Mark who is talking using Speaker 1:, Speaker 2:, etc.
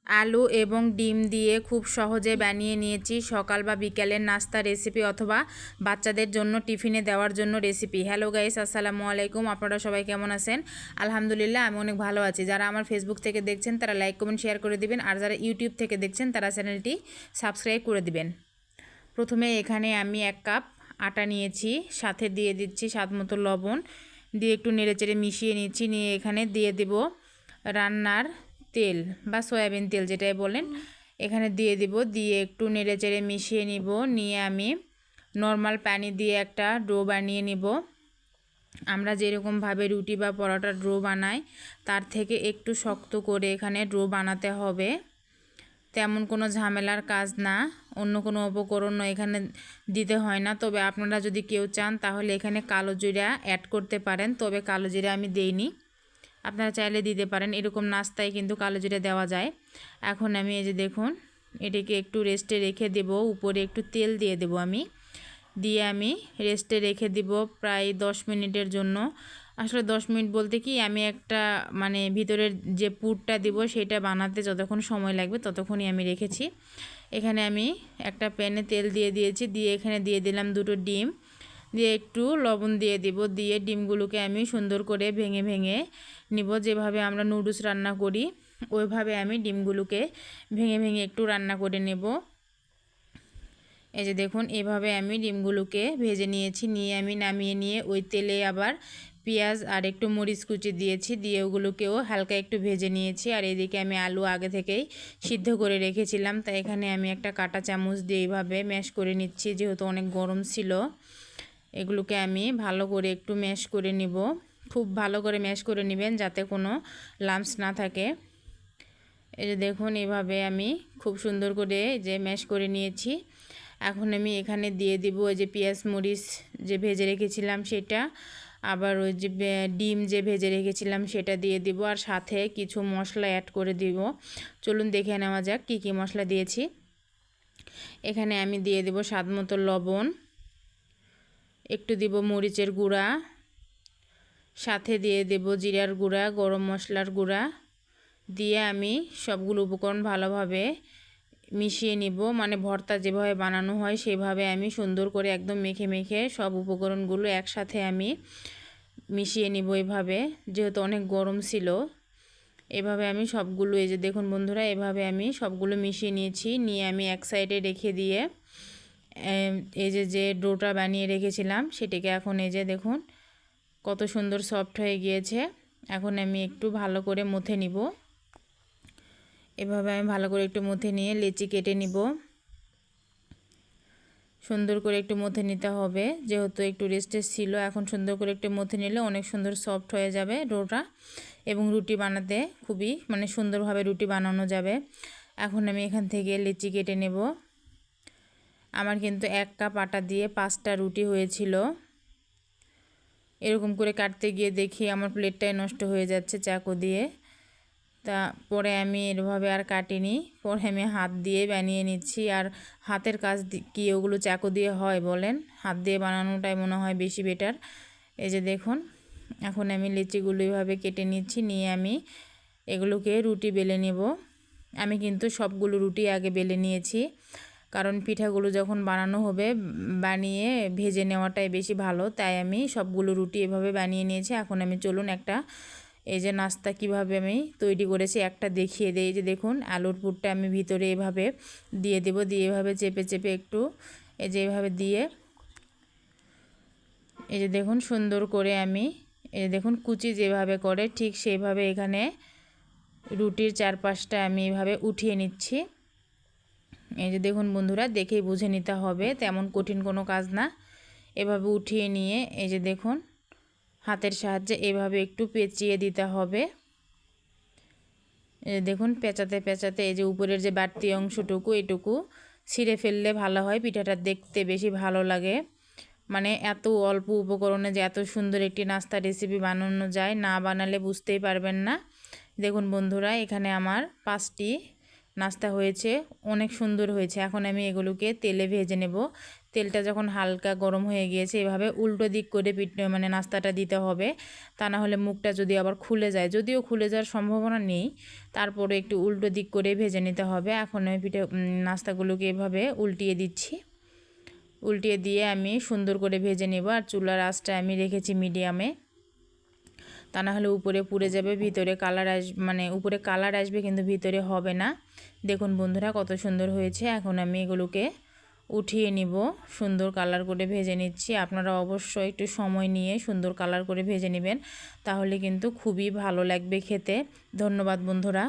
Speaker 1: আলু এবং ডিম দিয়ে খুব সহজে বানিয়ে নিয়েছি সকাল বা বিকালের নাস্তা রেসিপি অথবা বাচ্চাদের জন্য টিফিনে দেওয়ার জন্য রেসিপি। হ্যালো গাইস, আসসালামু আলাইকুম। আপনারা সবাই কেমন আছেন? আলহামদুলিল্লাহ, আমি অনেক ভালো আছি। যারা আমার ফেসবুক থেকে দেখছেন তারা লাইক কমেন্ট শেয়ার করে দিবেন, আর যারা ইউটিউব থেকে দেখছেন তারা চ্যানেলটি সাবস্ক্রাইব করে দিবেন। প্রথমে এখানে আমি 1 কাপ আটা নিয়েছি, সাথে দিয়ে দিচ্ছি স্বাদ মতো লবণ, দিয়ে একটু নেড়েচেড়ে মিশিয়ে নিচ্ছি। নিয়ে এখানে দিয়ে দেব রান্নার তেল বা সয়াবিন তেল যেটাই বলেন, এখানে দিয়ে দিব। দিয়ে একটু নেড়েচেড়ে মিশিয়ে নিব। নিয়ে আমি নর্মাল পানি দিয়ে একটা ডো বানিয়ে নিব। আমরা যেরকমভাবে রুটি বা পরোটার ডো বানাই তার থেকে একটু শক্ত করে এখানে ডো বানাতে হবে। তেমন কোনো ঝামেলার কাজ না, অন্য কোনো উপকরণও এখানে দিতে হয় না। তবে আপনারা যদি কেউ চান তাহলে এখানে কালো জিরা অ্যাড করতে পারেন, তবে কালো জিরা আমি দেইনি, আপনারা চাইলে দিতে পারেন। এরকম নাস্তায় কিন্তু কালো জিরা দেওয়া যায়। এখন আমি এই যে দেখুন, এটাকে একটু রেস্টে রেখে দেব। উপরে একটু তেল দিয়ে দেব আমি, দিয়ে আমি রেস্টে রেখে দিব প্রায় 10 মিনিটের জন্য। আসলে 10 মিনিট বলতে কি, আমি একটা মানে ভিতরের যে পুরটা দিব সেটা বানাতে যতক্ষণ সময় লাগবে ততক্ষণই আমি রেখেছি। এখানে আমি একটা প্যানে তেল দিয়ে দিয়েছি, দিয়ে এখানে দিয়ে দিলাম 2টো ডিম, দিয়ে একটু লবণ দিয়ে দিব। দিয়ে ডিমগুলোকে আমি সুন্দর করে ভেঙে ভেঙে নিব। যেভাবে আমরা নুডলস রান্না করি ওইভাবে আমি ডিমগুলোকে ভেঙে ভেঙে একটু রান্না করে নেব। এই যে দেখুন, এভাবে আমি ডিমগুলোকে ভেজে নিয়েছি। নিয়ে আমি নামিয়ে নিয়ে ওই তেলে আবার পেঁয়াজ আর একটু মরিচ কুচি দিয়েছি, দিয়ে ওগুলোকেও হালকা একটু ভেজে নিয়েছি। আর এদিকে আমি আলু আগে থেকেই সিদ্ধ করে রেখেছিলাম, তাই এখানে আমি একটা কাঁটা চামচ দিয়ে এইভাবে ম্যাশ করে নিচ্ছি। যেহেতু অনেক গরম ছিল, এগুলোকে আমি ভালো করে একটু ম্যাশ করে নিব। খুব ভালো করে ম্যাশ করে নেবেন যাতে কোনো লাম্পস না থাকে। এই যে দেখুন, এভাবে আমি খুব সুন্দর করে যে ম্যাশ করে নিয়েছি। এখন আমি এখানে দিয়ে দিব ওই যে পেঁয়াজ মরিচ যে ভেজে রেখেছিলাম সেটা, আবার ওই যে ডিম যে ভেজে রেখেছিলাম সেটা দিয়ে দিব, আর সাথে কিছু মশলা অ্যাড করে দিব। চলুন দেখে নেওয়া যাক কী কী মশলা দিয়েছি। এখানে আমি দিয়ে দেব স্বাদ মতো লবণ, একটু দিব মরিচের গুঁড়া, সাথে দিয়ে দেব জিরার গুঁড়া, গরম মশলার গুঁড়া। দিয়ে আমি সবগুলো উপকরণ ভালোভাবে মিশিয়ে নিব। মানে ভর্তা যেভাবে বানানো হয় সেভাবে আমি সুন্দর করে একদম মেখে মেখে সব উপকরণগুলো একসাথে আমি মিশিয়ে নিব এভাবে, যেহেতু অনেক গরম ছিল। এভাবে আমি সবগুলো, এই যে দেখুন বন্ধুরা, এভাবে আমি সবগুলো মিশিয়ে নিয়েছি। নিয়ে আমি এক সাইডে রেখে দিয়ে এই যে ডোটা বানিয়ে রেখেছিলাম সেটাকে এখন এই যে দেখুন কত সুন্দর সফট হয়ে গিয়েছে। এখন আমি একটু ভালো করে মথে নিব। এভাবে আমি ভালো করে একটু মথে নিয়ে লেচি কেটে নিব। সুন্দর করে একটু মথে নিতে হবে, যেহেতু একটু রেস্টে ছিল। এখন সুন্দর করে একটু মথে নিলে অনেক সুন্দর সফট হয়ে যাবে ডোটা, এবং রুটি বানাতে খুবই মানে সুন্দরভাবে রুটি বানানো যাবে। এখন আমি এখান থেকে লেচি কেটে নেব। আমার কিন্তু 1 কাপ আটা দিয়ে 5টা রুটি হয়েছিল। এরকম করে কাটতে গিয়ে দেখি আমার প্লেটটাই নষ্ট হয়ে যাচ্ছে চাকু দিয়ে। তা পরে আমি এভাবে আর কাটিনি, পরে আমি হাত দিয়ে বানিয়ে নিচ্ছি। আর হাতের কাজ কি ওগুলো চাকু দিয়ে হয় বলেন? হাত দিয়ে বানানোটাই মনে হয় বেশি বেটার। এই যে দেখুন, এখন আমি লিচিগুলো এভাবে কেটে নিচ্ছি। নিয়ে আমি এগুলোকে রুটি বেলে নেব। আমি কিন্তু সবগুলো রুটি আগে বেলে নিয়েছি, কারণ পিঠাগুলো যখন বানানো হবে বানিয়ে ভেজে নেওয়াটাই বেশি ভালো। তাই আমি সবগুলো রুটি এভাবে বানিয়ে নিয়েছি। এখন আমি চলুন একটা এই যে নাস্তা কিভাবে আমি তৈরি করেছি একটা দেখিয়ে দিই। এই যে দেখুন, আলুর পুরটা আমি ভিতরে এভাবে দিয়ে দেব। দিয়ে এভাবে চেপে চেপে একটু এই যে এভাবে দিয়ে এই যে দেখুন সুন্দর করে আমি এই যে দেখুন কুচি যেভাবে করে ঠিক সেইভাবে এখানে রুটির চারপাশটা আমি এভাবে উঠিয়ে নিচ্ছি। এই যে দেখুন বন্ধুরা, দেখেই বুঝে নিতে হবে, তেমন কঠিন কোনো কাজ না। এভাবে উঠিয়ে নিয়ে এই যে দেখুন হাতের সাহায্যে এভাবে একটু পেঁচিয়ে দিতে হবে। এই যে দেখুন পেঁচাতে পেঁচাতে এই যে উপরের যে বাড়তি অংশটুকু এটুকু ছিঁড়ে ফেললে ভালো হয়, পিঠাটা দেখতে বেশি ভালো লাগে। মানে এত অল্প উপকরণে যে এত সুন্দর একটি নাস্তা রেসিপি বানানো যায়, না বানালে বুঝতেই পারবেন না। দেখুন বন্ধুরা, এখানে আমার 5টি নাস্তা হয়েছে, অনেক সুন্দর হয়েছে। এখন আমি এগুলোকে তেলে ভেজে নেব। তেলটা যখন হালকা গরম হয়ে গিয়েছে এভাবে উল্টো দিক করে মানে নাস্তাটা দিতে হবে, তা না হলে মুখটা যদি আবার খুলে যায়, যদিও খুলে যাওয়ার সম্ভাবনা নেই, তারপরে একটু উল্টো দিক করে ভেজে নিতে হবে। এখন আমি নাস্তাগুলোকে এভাবে উল্টিয়ে দিচ্ছি। উল্টিয়ে দিয়ে আমি সুন্দর করে ভেজে নেব। আর চুলার আঁচটা আমি রেখেছি মিডিয়ামে, তা না হলে উপরে পুড়ে যাবে, ভিতরে কালার মানে উপরে কালার আসবে কিন্তু ভিতরে হবে না। দেখুন বন্ধুরা কত সুন্দর হয়েছে। এখন আমি এগুলোকে উঠিয়ে নিব, সুন্দর কালার করে ভেজে নিচ্ছি। আপনারা অবশ্যই একটু সময় নিয়ে সুন্দর কালার করে ভেজে নেবেন, তাহলে কিন্তু খুবই ভালো লাগবে খেতে। ধন্যবাদ বন্ধুরা।